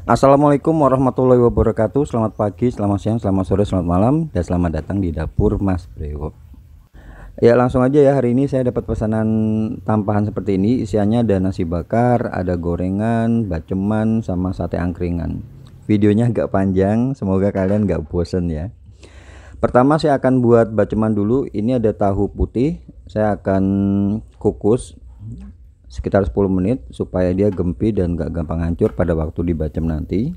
Assalamualaikum warahmatullahi wabarakatuh. Selamat pagi, selamat siang, selamat sore, selamat malam, dan selamat datang di dapur Mas Brewo. Ya, langsung aja ya. Hari ini saya dapat pesanan tampahan seperti ini. Isiannya ada nasi bakar, ada gorengan, baceman, sama sate angkringan. Videonya agak panjang, semoga kalian gak bosen ya. Pertama saya akan buat baceman dulu. Ini ada tahu putih, saya akan kukus sekitar 10 menit supaya dia gempy dan gak gampang hancur pada waktu dibacem nanti.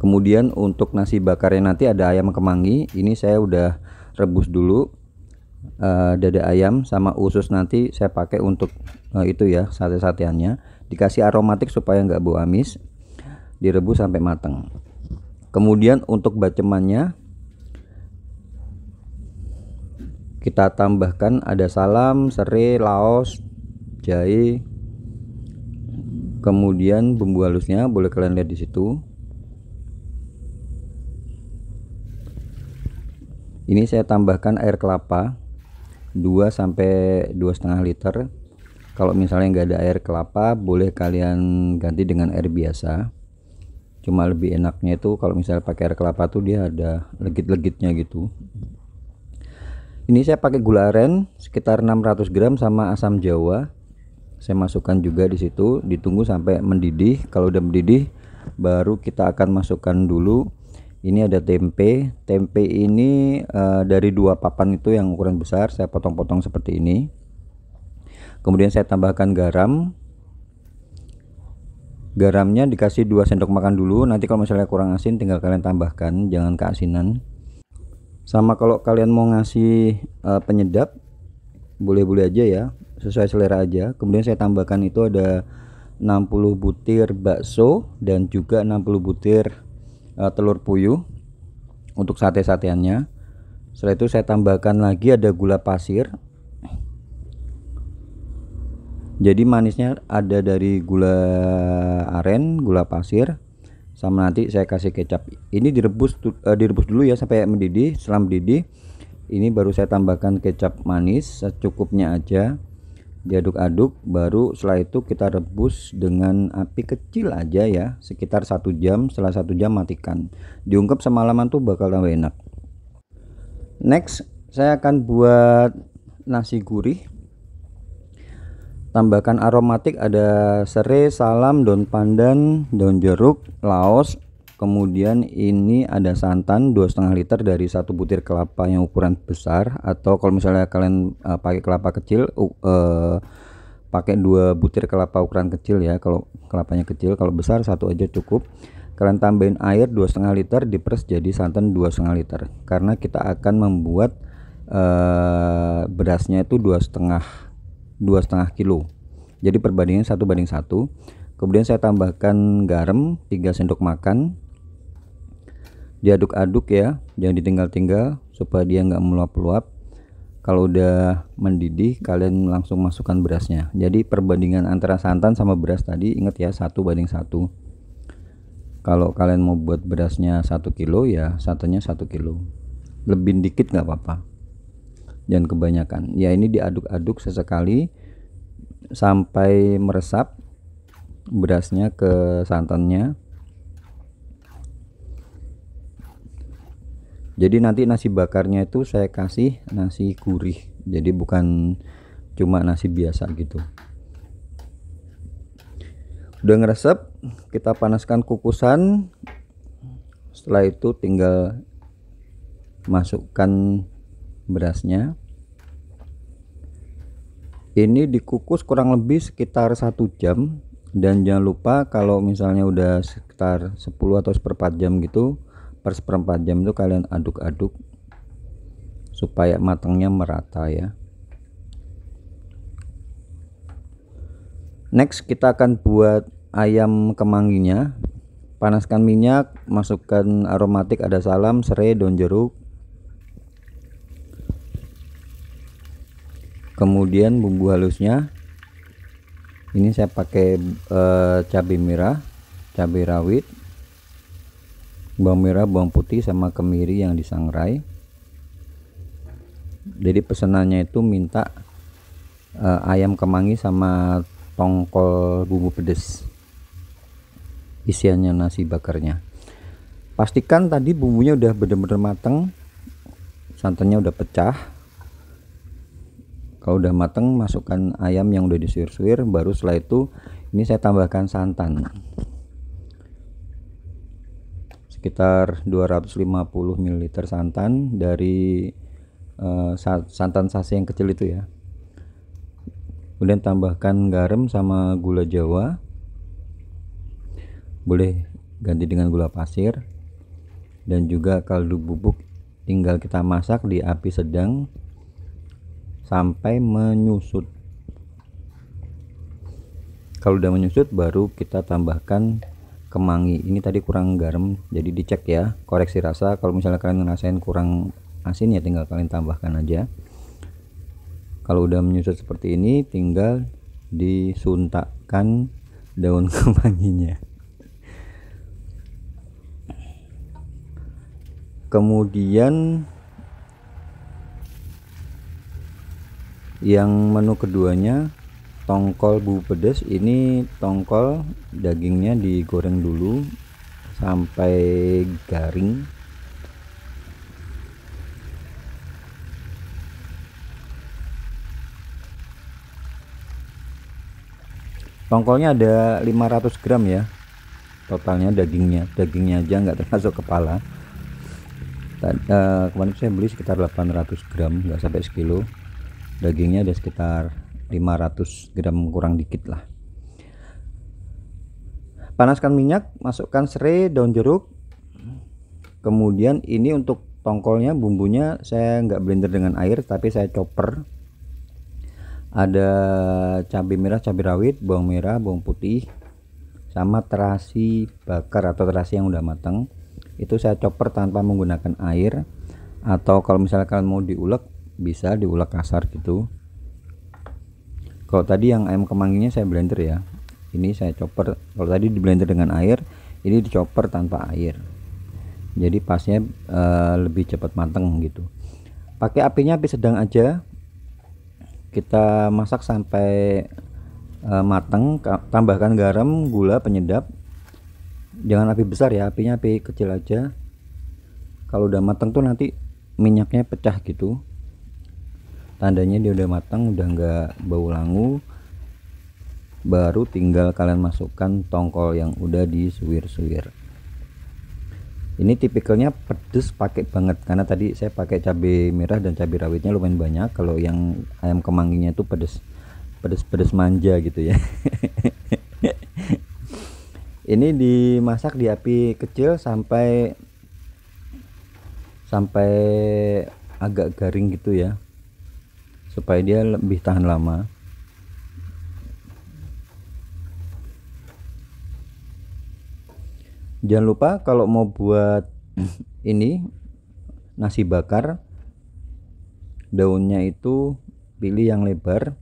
Kemudian untuk nasi bakarnya nanti ada ayam kemangi. Ini saya udah rebus dulu dada ayam sama usus, nanti saya pakai untuk itu ya, sate-sateannya. Dikasih aromatik supaya nggak bau amis, direbus sampai matang. Kemudian untuk bacemannya kita tambahkan ada salam, serai, laos, jahe, kemudian bumbu halusnya boleh kalian lihat di situ. Ini saya tambahkan air kelapa 2 sampai 2,5 liter. Kalau misalnya nggak ada air kelapa, boleh kalian ganti dengan air biasa. Cuma lebih enaknya itu kalau misalnya pakai air kelapa tuh dia ada legit-legitnya gitu. Ini saya pakai gula aren sekitar 600 gram sama asam jawa. Saya masukkan juga di situ, ditunggu sampai mendidih. Kalau udah mendidih baru kita akan masukkan dulu. Ini ada tempe. Tempe ini dari 2 papan itu yang ukuran besar, saya potong-potong seperti ini. Kemudian saya tambahkan garam. Garamnya dikasih 2 sendok makan dulu. Nanti kalau misalnya kurang asin tinggal kalian tambahkan, jangan keasinan. Sama kalau kalian mau ngasih penyedap, boleh-boleh aja ya, sesuai selera aja. Kemudian saya tambahkan itu ada 60 butir bakso dan juga 60 butir telur puyuh untuk sate-sateannya. Setelah itu saya tambahkan lagi ada gula pasir. Jadi manisnya ada dari gula aren, gula pasir, sama nanti saya kasih kecap. Ini direbus dulu ya sampai mendidih. Setelah mendidih ini baru saya tambahkan kecap manis secukupnya aja, diaduk-aduk. Baru setelah itu kita rebus dengan api kecil aja ya, sekitar 1 jam. Setelah 1 jam matikan, diungkep semalaman tuh bakal tambah enak. Next saya akan buat nasi gurih. Tambahkan aromatik, ada serai, salam, daun pandan, daun jeruk, laos. Kemudian ini ada santan 2,5 liter dari 1 butir kelapa yang ukuran besar, atau kalau misalnya kalian pakai kelapa kecil, pakai 2 butir kelapa ukuran kecil ya. Kalau kelapanya kecil, kalau besar 1 aja cukup. Kalian tambahin air 2,5 liter, diperes jadi santan 2,5 liter, karena kita akan membuat berasnya itu 2,5 kilo. Jadi perbandingan 1:1. Kemudian saya tambahkan garam 3 sendok makan, diaduk-aduk ya, jangan ditinggal-tinggal supaya dia nggak meluap-luap. Kalau udah mendidih kalian langsung masukkan berasnya. Jadi perbandingan antara santan sama beras tadi ingat ya, 1:1. Kalau kalian mau buat berasnya 1 kilo ya santannya 1 kilo, lebih dikit nggak apa-apa, jangan kebanyakan ya. Ini diaduk-aduk sesekali sampai meresap berasnya ke santannya. Jadi nanti nasi bakarnya itu saya kasih nasi gurih, jadi bukan cuma nasi biasa gitu. Udah ngeresep, kita panaskan kukusan. Setelah itu tinggal masukkan berasnya. Ini dikukus kurang lebih sekitar 1 jam. Dan jangan lupa kalau misalnya udah sekitar 10 atau 1/4 jam gitu, per 1/4 jam itu kalian aduk-aduk supaya matangnya merata ya. Next kita akan buat ayam kemanginya. Panaskan minyak, masukkan aromatik, ada salam, serai, daun jeruk, kemudian bumbu halusnya. Ini saya pakai cabai merah, cabai rawit, bawang merah, bawang putih, sama kemiri yang disangrai. Jadi pesanannya itu minta ayam kemangi sama tongkol bumbu pedes. isiannya nasi bakarnya. Pastikan tadi bumbunya udah bener-bener mateng, santannya udah pecah. Kalau udah mateng, masukkan ayam yang udah disuir-suir. Baru setelah itu ini saya tambahkan santan sekitar 250 ml santan dari santan sachet yang kecil itu ya. Kemudian tambahkan garam sama gula jawa, boleh ganti dengan gula pasir, dan juga kaldu bubuk. Tinggal kita masak di api sedang sampai menyusut. Kalau udah menyusut baru kita tambahkan kemangi. Ini tadi kurang garam, jadi dicek ya, koreksi rasa. Kalau misalnya kalian ngerasain kurang asin ya tinggal kalian tambahkan aja. Kalau udah menyusut seperti ini tinggal disuntakkan daun kemanginya. Kemudian yang menu keduanya tongkol bumbu pedas. Ini tongkol dagingnya digoreng dulu sampai garing. Tongkolnya ada 500 gram ya totalnya, dagingnya aja nggak termasuk kepala. Kemarin saya beli sekitar 800 gram, nggak sampai sekilo. Dagingnya ada sekitar 500 gram kurang dikit lah. Panaskan minyak, masukkan serai, daun jeruk. Kemudian ini untuk tongkolnya, bumbunya saya nggak blender dengan air tapi saya chopper. Ada cabai merah, cabai rawit, bawang merah, bawang putih, sama terasi bakar atau terasi yang udah matang. Itu saya chopper tanpa menggunakan air, atau kalau misalnya kalian mau diulek bisa diulek kasar gitu. Kalau tadi yang ayam kemanginya saya blender ya, ini saya chopper. Kalau tadi di blender dengan air, ini di chopper tanpa air, jadi pasnya lebih cepat matang gitu. Pakai apinya api sedang aja, kita masak sampai matang. Tambahkan garam, gula, penyedap. Jangan api besar ya, apinya api kecil aja. Kalau udah matang tuh nanti minyaknya pecah gitu, tandanya dia udah matang, udah nggak bau langu. Baru tinggal kalian masukkan tongkol yang udah disuir-suir. Ini tipikalnya pedes pakai banget karena tadi saya pakai cabai merah dan cabai rawitnya lumayan banyak. Kalau yang ayam kemanginya itu pedes manja gitu ya. Ini dimasak di api kecil sampai agak garing gitu ya, supaya dia lebih tahan lama. Jangan lupa kalau mau buat ini nasi bakar, daunnya itu pilih yang lebar,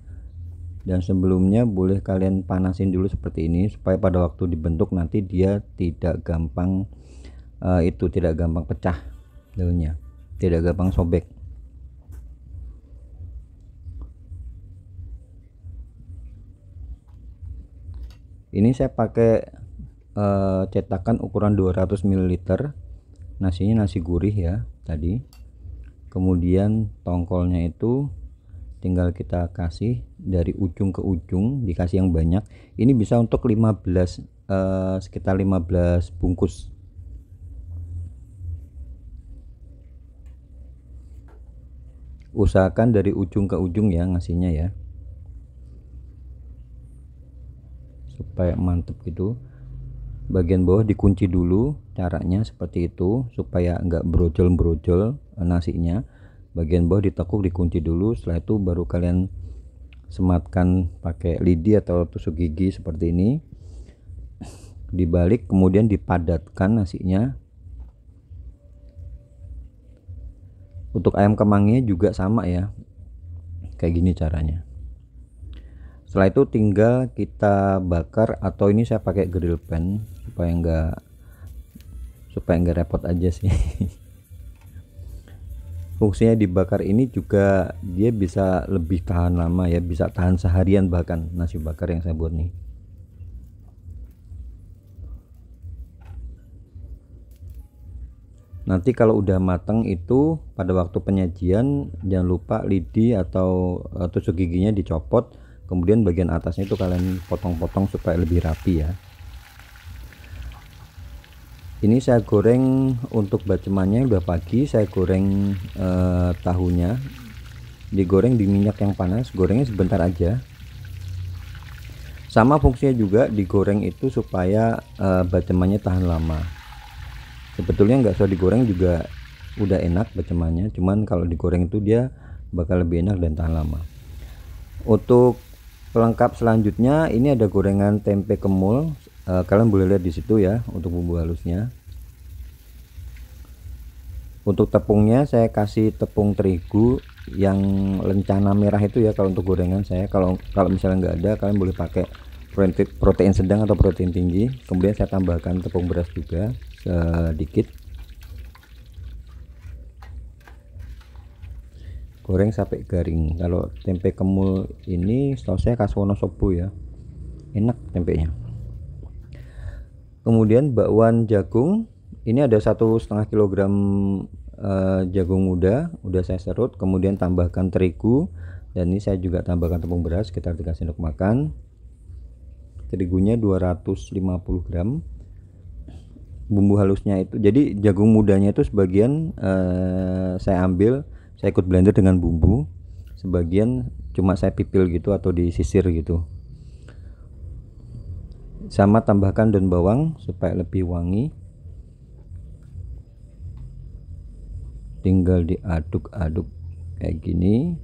dan sebelumnya boleh kalian panasin dulu seperti ini supaya pada waktu dibentuk nanti dia tidak gampang tidak gampang pecah, daunnya tidak gampang sobek. Ini saya pakai cetakan ukuran 200 ml. Nasinya nasi gurih ya tadi. Kemudian tongkolnya itu tinggal kita kasih dari ujung ke ujung, dikasih yang banyak. Ini bisa untuk 15 sekitar 15 bungkus. Usahakan dari ujung ke ujung ya ngasihnya ya, supaya mantep gitu. Bagian bawah dikunci dulu, caranya seperti itu supaya enggak brojol nasinya. Bagian bawah ditekuk, dikunci dulu. Setelah itu baru kalian sematkan pakai lidi atau tusuk gigi seperti ini, dibalik kemudian dipadatkan nasinya. Untuk ayam kemanginya juga sama ya, kayak gini caranya. Setelah itu tinggal kita bakar, atau ini saya pakai grill pan supaya enggak repot aja sih. Fungsinya dibakar ini juga dia bisa lebih tahan lama ya, bisa tahan seharian bahkan nasi bakar yang saya buat nih. Nanti kalau udah matang itu pada waktu penyajian jangan lupa lidi atau tusuk giginya dicopot, kemudian bagian atasnya itu kalian potong-potong supaya lebih rapi ya. Ini saya goreng untuk bacemannya udah pagi, saya goreng tahunya, digoreng di minyak yang panas, gorengnya sebentar aja. Sama fungsinya juga digoreng itu supaya bacemannya tahan lama. Sebetulnya nggak usah digoreng juga udah enak bacemannya, cuman kalau digoreng itu dia bakal lebih enak dan tahan lama. Untuk pelengkap selanjutnya ini ada gorengan tempe kemul, kalian boleh lihat di situ ya untuk bumbu halusnya. Untuk tepungnya saya kasih tepung terigu yang lencana merah itu ya kalau untuk gorengan saya. Kalau misalnya nggak ada, kalian boleh pakai protein sedang atau protein tinggi. Kemudian saya tambahkan tepung beras juga sedikit, goreng sampai garing. Kalau tempe kemul ini setahu saya khas Wonosobo ya, enak tempenya. Kemudian bakwan jagung, ini ada 1,5 kg jagung muda udah saya serut, kemudian tambahkan terigu, dan ini saya juga tambahkan tepung beras sekitar 3 sendok makan. Terigunya 250 gram. Bumbu halusnya itu, jadi jagung mudanya itu sebagian saya ambil, saya ikut blender dengan bumbu, sebagian cuma saya pipil gitu atau disisir gitu. Sama tambahkan daun bawang supaya lebih wangi. Tinggal diaduk-aduk kayak gini.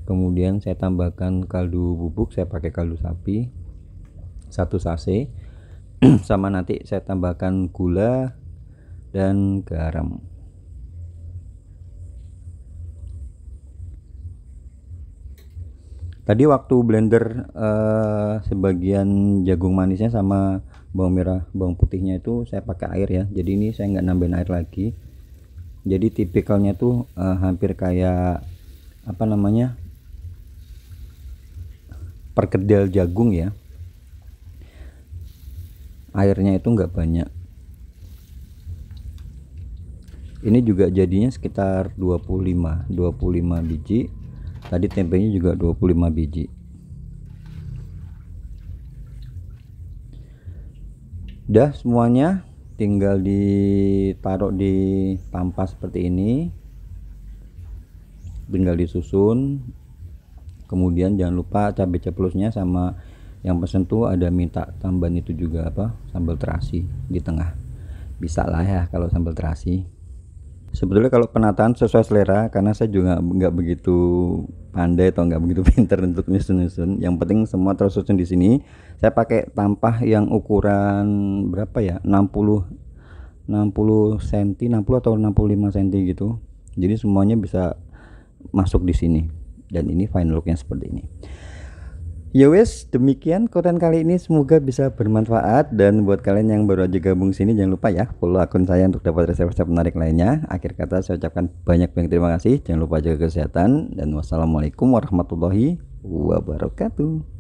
Kemudian saya tambahkan kaldu bubuk, saya pakai kaldu sapi 1 sachet. Sama nanti saya tambahkan gula dan garam. Tadi waktu blender sebagian jagung manisnya sama bawang merah bawang putihnya itu saya pakai air ya, jadi ini saya nggak nambahin air lagi. Jadi tipikalnya tuh hampir kayak apa namanya, perkedel jagung ya, airnya itu nggak banyak. Ini juga jadinya sekitar 25 biji. Tadi tempenya juga 25 biji. Udah semuanya, tinggal ditaruh di tampas seperti ini, tinggal disusun. Kemudian jangan lupa cabai ceplusnya, sama yang pesen tuh ada minta tambahan itu juga apa, sambal terasi di tengah. Bisa lah ya kalau sambal terasi. Sebetulnya kalau penataan sesuai selera, karena saya juga nggak begitu pandai atau nggak begitu pintar untuk nyusun-nyusun. Yang penting semua tersusun di sini. Saya pakai tampah yang ukuran berapa ya, 60 cm, 60 atau 65 cm gitu. Jadi semuanya bisa masuk di sini. Dan ini final looknya seperti ini. Ya wes, demikian konten kali ini, semoga bisa bermanfaat. Dan buat kalian yang baru aja gabung sini, jangan lupa ya follow akun saya untuk dapat resep-resep menarik lainnya. Akhir kata saya ucapkan banyak terima kasih. Jangan lupa jaga kesehatan, dan wassalamualaikum warahmatullahi wabarakatuh.